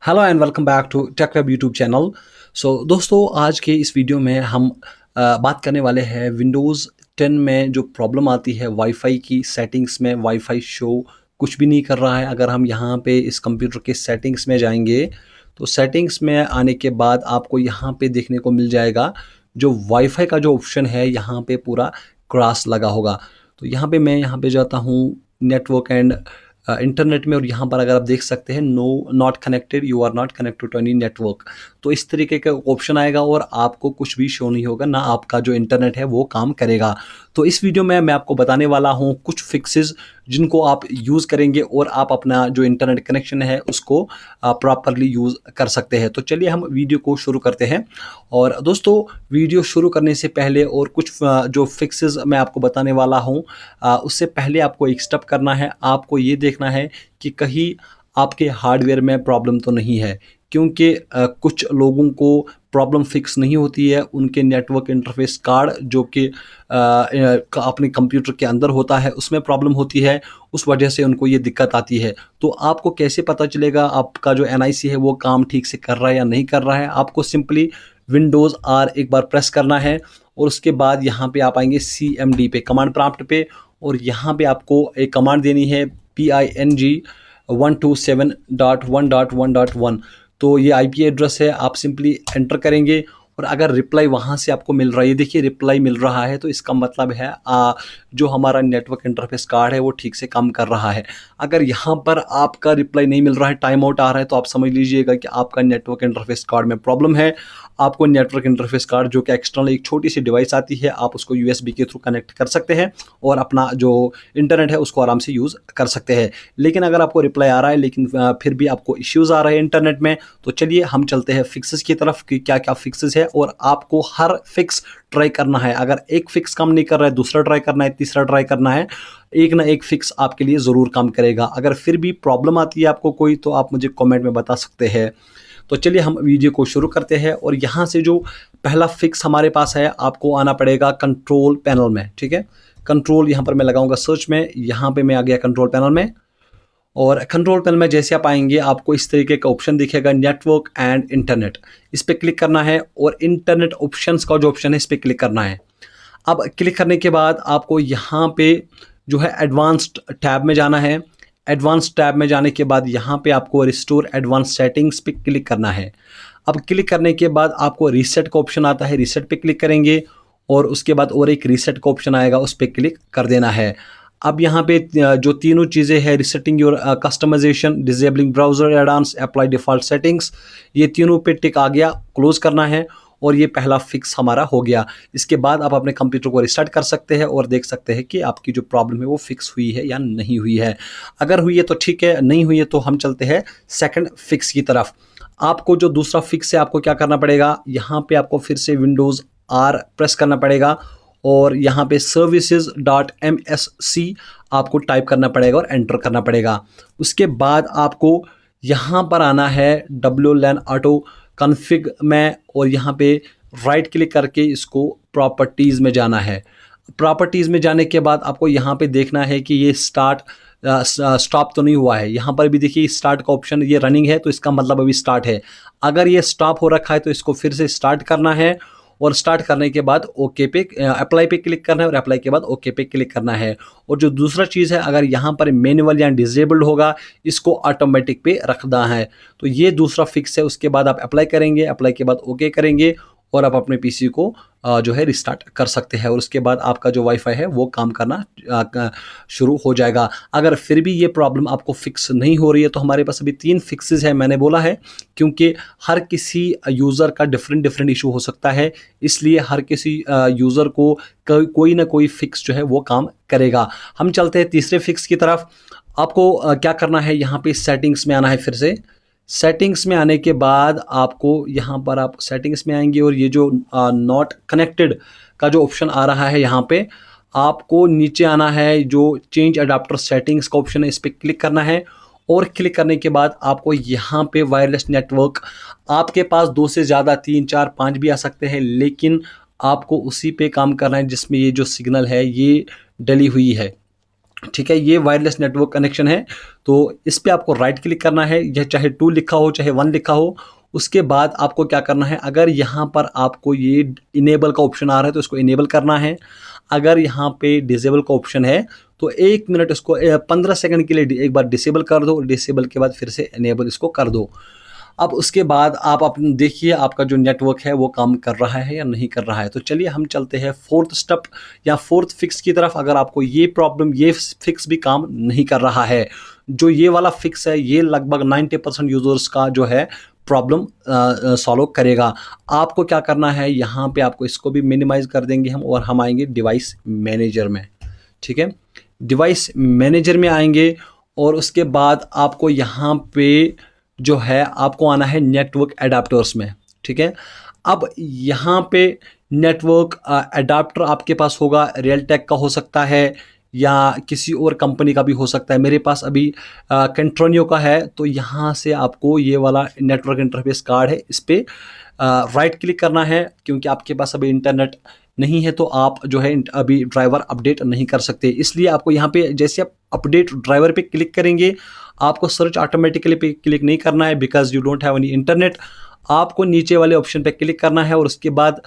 Hello and welcome back to Tech Web YouTube channel. दोस्तों, आज के इस वीडियो में हम बात करने वाले हैं विंडोज़ 10 में जो प्रॉब्लम आती है वाईफाई की सेटिंग्स में। वाईफाई शो कुछ भी नहीं कर रहा है। अगर हम यहाँ पे इस कंप्यूटर के सेटिंग्स में जाएंगे तो सेटिंग्स में आने के बाद आपको यहाँ पे देखने को मिल जाएगा जो वाईफाई का जो ऑप्शन है यहाँ पे पूरा क्रॉस लगा होगा। तो यहाँ पे मैं यहाँ पे जाता हूँ नेटवर्क एंड इंटरनेट में, और यहाँ पर अगर आप देख सकते हैं no not connected, you are not connected to any network. तो इस तरीके का ऑप्शन आएगा और आपको कुछ भी शो नहीं होगा, ना आपका जो इंटरनेट है वो काम करेगा। तो इस वीडियो में मैं आपको बताने वाला हूँ कुछ फिक्सेस जिनको आप यूज़ करेंगे और आप अपना जो इंटरनेट कनेक्शन है उसको प्रॉपरली यूज़ कर सकते हैं। तो चलिए हम वीडियो को शुरू करते हैं। और दोस्तों, वीडियो शुरू करने से पहले और कुछ जो फिक्सेस मैं आपको बताने वाला हूँ उससे पहले आपको एक स्टेप करना है। आपको ये देखना है कि कहीं आपके हार्डवेयर में प्रॉब्लम तो नहीं है, क्योंकि कुछ लोगों को प्रॉब्लम फिक्स नहीं होती है। उनके नेटवर्क इंटरफेस कार्ड जो कि अपने कंप्यूटर के अंदर होता है उसमें प्रॉब्लम होती है, उस वजह से उनको ये दिक्कत आती है। तो आपको कैसे पता चलेगा आपका जो एनआईसी है वो काम ठीक से कर रहा है या नहीं कर रहा है? आपको सिंपली विंडोज़ आर एक बार प्रेस करना है और उसके बाद यहाँ पे आप आएंगे CMD पे, कमांड प्रॉम्प्ट पे, और यहाँ पे आपको एक कमांड देनी है PING 127.1.1.1। तो ये IP एड्रेस है, आप सिंपली एंटर करेंगे और अगर रिप्लाई वहाँ से आपको मिल रहा है, ये देखिए रिप्लाई मिल रहा है, तो इसका मतलब है जो हमारा नेटवर्क इंटरफेस कार्ड है वो ठीक से काम कर रहा है। अगर यहाँ पर आपका रिप्लाई नहीं मिल रहा है, टाइम आउट आ रहा है, तो आप समझ लीजिएगा कि आपका नेटवर्क इंटरफेस कार्ड में प्रॉब्लम है। आपको नेटवर्क इंटरफेस कार्ड जो कि एक्सटर्नल एक छोटी सी डिवाइस आती है, आप उसको USB के थ्रू कनेक्ट कर सकते हैं और अपना जो इंटरनेट है उसको आराम से यूज़ कर सकते हैं। लेकिन अगर आपको रिप्लाई आ रहा है लेकिन फिर भी आपको इश्यूज़ आ रहे हैं इंटरनेट में, तो चलिए हम चलते हैं फिक्सेस की तरफ कि क्या क्या फिक्सेस है। और आपको हर फिक्स ट्राई करना है। अगर एक फिक्स काम नहीं कर रहा है, दूसरा ट्राई करना है, तीसरा ट्राई करना है, एक ना एक फिक्स आपके लिए ज़रूर काम करेगा। अगर फिर भी प्रॉब्लम आती है आपको कोई, तो आप मुझे कमेंट में बता सकते हैं। तो चलिए हम वीडियो को शुरू करते हैं। और यहाँ से जो पहला फिक्स हमारे पास है, आपको आना पड़ेगा कंट्रोल पैनल में। ठीक है, कंट्रोल यहाँ पर मैं लगाऊंगा सर्च में, यहाँ पे मैं आ गया कंट्रोल पैनल में। और कंट्रोल पैनल में जैसे आप आएंगे आपको इस तरीके का ऑप्शन दिखेगा, नेटवर्क एंड इंटरनेट। इस पर क्लिक करना है और इंटरनेट ऑप्शंस का जो ऑप्शन है इस पर क्लिक करना है। अब क्लिक करने के बाद आपको यहाँ पे जो है एडवांस्ड टैब में जाना है। एडवांस टैब में जाने के बाद यहाँ पे आपको रिस्टोर एडवांस सेटिंग्स पे क्लिक करना है। अब क्लिक करने के बाद आपको रीसेट का ऑप्शन आता है, रीसेट पे क्लिक करेंगे और उसके बाद और एक रीसेट का ऑप्शन आएगा, उस पर क्लिक कर देना है। अब यहाँ पे जो तीनों चीज़ें हैं, resetting your customization, disabling browser add ons, apply default settings, ये तीनों पे टिक आ गया, क्लोज करना है और ये पहला फिक्स हमारा हो गया। इसके बाद आप अपने कंप्यूटर को रिस्टार्ट कर सकते हैं और देख सकते हैं कि आपकी जो प्रॉब्लम है वो फिक्स हुई है या नहीं हुई है। अगर हुई है तो ठीक है, नहीं हुई है तो हम चलते हैं सेकंड फिक्स की तरफ। आपको जो दूसरा फिक्स है आपको क्या करना पड़ेगा, यहाँ पे आपको फिर से विंडोज़ आर प्रेस करना पड़ेगा और यहाँ पे services.msc आपको टाइप करना पड़ेगा और एंटर करना पड़ेगा। उसके बाद आपको यहाँ पर आना है WLAN ऑटो कॉन्फ़िग में और यहाँ पे राइट क्लिक करके इसको प्रॉपर्टीज़ में जाना है। प्रॉपर्टीज़ में जाने के बाद आपको यहाँ पे देखना है कि ये स्टॉप तो नहीं हुआ है। यहाँ पर भी देखिए स्टार्ट का ऑप्शन, ये रनिंग है तो इसका मतलब अभी स्टार्ट है। अगर ये स्टॉप हो रखा है तो इसको फिर से स्टार्ट करना है और स्टार्ट करने के बाद ओके पे अप्लाई पे क्लिक करना है और अप्लाई के बाद ओके पे क्लिक करना है। और जो दूसरा चीज़ है, अगर यहाँ पर मैनुअल या डिसेबल्ड होगा इसको ऑटोमेटिक पे रखना है। तो ये दूसरा फिक्स है। उसके बाद आप अप्लाई करेंगे, अप्लाई के बाद ओके करेंगे और आप अपने पीसी को जो है रिस्टार्ट कर सकते हैं और उसके बाद आपका जो वाईफाई है वो काम करना शुरू हो जाएगा। अगर फिर भी ये प्रॉब्लम आपको फिक्स नहीं हो रही है तो हमारे पास अभी 3 फिक्सेस है, मैंने बोला है, क्योंकि हर किसी यूज़र का डिफरेंट इशू हो सकता है, इसलिए हर किसी यूज़र को कोई ना कोई फिक्स जो है वो काम करेगा। हम चलते हैं तीसरे फिक्स की तरफ। आपको क्या करना है, यहाँ पे सेटिंग्स में आना है। फिर से सेटिंग्स में आने के बाद आपको यहाँ पर आप सेटिंग्स में आएंगे और ये जो नॉट कनेक्टेड का जो ऑप्शन आ रहा है यहाँ पे आपको नीचे आना है। जो चेंज अडाप्टर सेटिंग्स का ऑप्शन है इस पर क्लिक करना है और क्लिक करने के बाद आपको यहाँ पे वायरलेस नेटवर्क, आपके पास 2 से ज़्यादा 3, 4, 5 भी आ सकते हैं, लेकिन आपको उसी पे काम करना है जिसमें ये जो सिग्नल है ये डली हुई है। ठीक है, ये वायरलेस नेटवर्क कनेक्शन है। तो इस पे आपको राइट क्लिक करना है, यह चाहे 2 लिखा हो चाहे 1 लिखा हो। उसके बाद आपको क्या करना है, अगर यहाँ पर आपको ये इनेबल का ऑप्शन आ रहा है तो इसको इनेबल करना है। अगर यहाँ पे डिसेबल का ऑप्शन है तो 1 मिनट इसको 15 सेकंड के लिए एक बार डिसेबल कर दो, डिसेबल के बाद फिर से इनेबल इसको कर दो। अब उसके बाद आप अपने देखिए आपका जो नेटवर्क है वो काम कर रहा है या नहीं कर रहा है। तो चलिए हम चलते हैं 4th स्टेप या 4th फिक्स की तरफ। अगर आपको ये प्रॉब्लम, ये फिक्स भी काम नहीं कर रहा है, जो ये वाला फिक्स है ये लगभग 90% यूजर्स का जो है प्रॉब्लम सॉल्व करेगा। आपको क्या करना है, यहाँ पे आपको इसको भी मिनिमाइज कर देंगे हम और हम आएंगे डिवाइस मैनेजर में। ठीक है, डिवाइस मैनेजर में आएंगे और उसके बाद आपको यहाँ पे जो है आपको आना है नेटवर्क एडाप्टर्स में। ठीक है, अब यहाँ पे नेटवर्क एडाप्टर आपके पास होगा, रियलटेक का हो सकता है या किसी और कंपनी का भी हो सकता है। मेरे पास अभी कंट्रोनियो का है। तो यहाँ से आपको ये वाला नेटवर्क इंटरफेस कार्ड है, इस पर राइट क्लिक करना है। क्योंकि आपके पास अभी इंटरनेट नहीं है तो आप जो है अभी ड्राइवर अपडेट नहीं कर सकते, इसलिए आपको यहाँ पे जैसे आप अपडेट ड्राइवर पे क्लिक करेंगे, आपको सर्च ऑटोमेटिकली पे क्लिक नहीं करना है because you don't have any internet. आपको नीचे वाले ऑप्शन पे क्लिक करना है और उसके बाद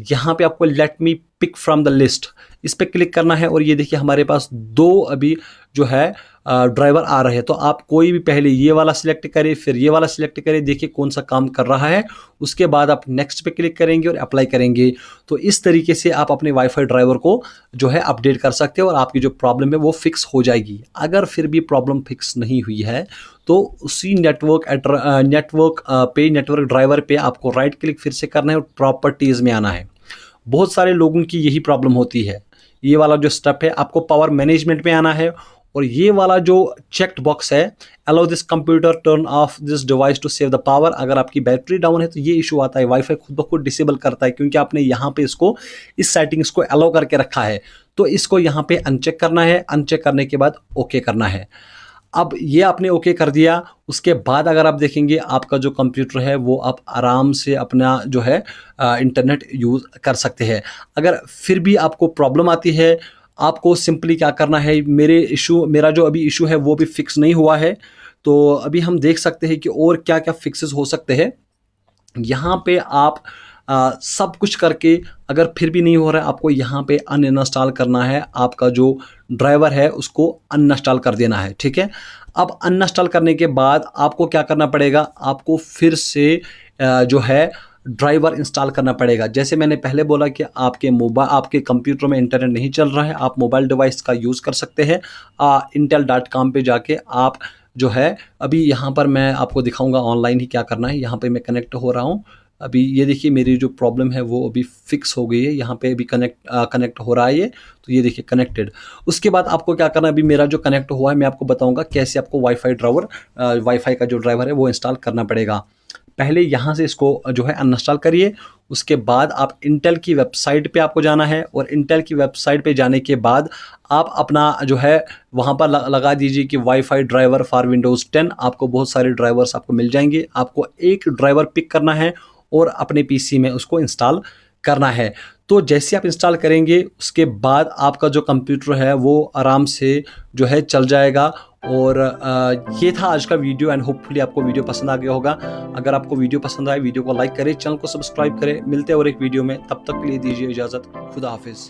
यहाँ पे आपको let me pick from the list, इस पे क्लिक करना है। और ये देखिए हमारे पास 2 अभी जो है ड्राइवर आ रहे हैं। तो आप कोई भी पहले ये वाला सिलेक्ट करें, फिर ये वाला सिलेक्ट करें, देखिए कौन सा काम कर रहा है। उसके बाद आप नेक्स्ट पे क्लिक करेंगे और अप्लाई करेंगे। तो इस तरीके से आप अपने वाईफाई ड्राइवर को जो है अपडेट कर सकते हो और आपकी जो प्रॉब्लम है वो फिक्स हो जाएगी। अगर फिर भी प्रॉब्लम फिक्स नहीं हुई है तो उसी नेटवर्क ड्राइवर पे आपको राइट क्लिक फिर से करना है और प्रॉपर्टीज़ में आना है। बहुत सारे लोगों की यही प्रॉब्लम होती है। ये वाला जो स्टेप है, आपको पावर मैनेजमेंट में आना है और ये वाला जो चेक्ड बॉक्स है, allow this computer turn off this device to save the power. अगर आपकी बैटरी डाउन है तो ये इशू आता है, वाईफाई खुद ब खुद डिसेबल करता है क्योंकि आपने यहाँ पे इसको इस सेटिंग्स को अलाउ करके रखा है। तो इसको यहाँ पे अनचेक करना है, अनचेक करने के बाद ओके करना है। अब ये आपने ओके कर दिया, उसके बाद अगर आप देखेंगे आपका जो कंप्यूटर है वो आप आराम से अपना जो है इंटरनेट यूज़ कर सकते हैं। अगर फिर भी आपको प्रॉब्लम आती है, आपको सिंपली क्या करना है, मेरा जो अभी इशू है वो भी फिक्स नहीं हुआ है। तो अभी हम देख सकते हैं कि और क्या क्या फिक्सेस हो सकते हैं। यहाँ पे आप सब कुछ करके अगर फिर भी नहीं हो रहा है, आपको यहाँ पे अनइंस्टॉल करना है, आपका जो ड्राइवर है उसको अनइंस्टॉल कर देना है। ठीक है, अब अनइंस्टॉल करने के बाद आपको क्या करना पड़ेगा, आपको फिर से जो है ड्राइवर इंस्टॉल करना पड़ेगा। जैसे मैंने पहले बोला कि आपके कंप्यूटर में इंटरनेट नहीं चल रहा है, आप मोबाइल डिवाइस का यूज़ कर सकते हैं। intel.com पे जाके आप जो है, अभी यहाँ पर मैं आपको दिखाऊंगा ऑनलाइन ही क्या करना है। यहाँ पे मैं कनेक्ट हो रहा हूँ। अभी ये देखिए मेरी जो प्रॉब्लम है वो अभी फिक्स हो गई है। यहाँ पे अभी कनेक्ट हो रहा है ये, तो ये देखिए कनेक्टेड। उसके बाद आपको क्या करना है, अभी मेरा जो कनेक्ट हुआ है मैं आपको बताऊंगा कैसे आपको वाईफाई का जो ड्राइवर है वो इंस्टॉल करना पड़ेगा। पहले यहाँ से इसको जो है अनइंस्टॉल करिए। उसके बाद आप इंटेल की वेबसाइट पे आपको जाना है और इंटेल की वेबसाइट पे जाने के बाद आप अपना जो है वहाँ पर लगा दीजिए कि वाईफाई ड्राइवर फॉर विंडोज़ 10। आपको बहुत सारे ड्राइवर्स आपको मिल जाएंगे। आपको एक ड्राइवर पिक करना है और अपने पीसी में उसको इंस्टॉल करना है। तो जैसे आप इंस्टॉल करेंगे उसके बाद आपका जो कंप्यूटर है वो आराम से जो है चल जाएगा। और ये था आज का वीडियो एंड होपफुली आपको वीडियो पसंद आ गया होगा। अगर आपको वीडियो पसंद आए, वीडियो को लाइक करें, चैनल को सब्सक्राइब करें। मिलते हैं और एक वीडियो में, तब तक के लिए दीजिए इजाज़त। खुदा हाफिज़।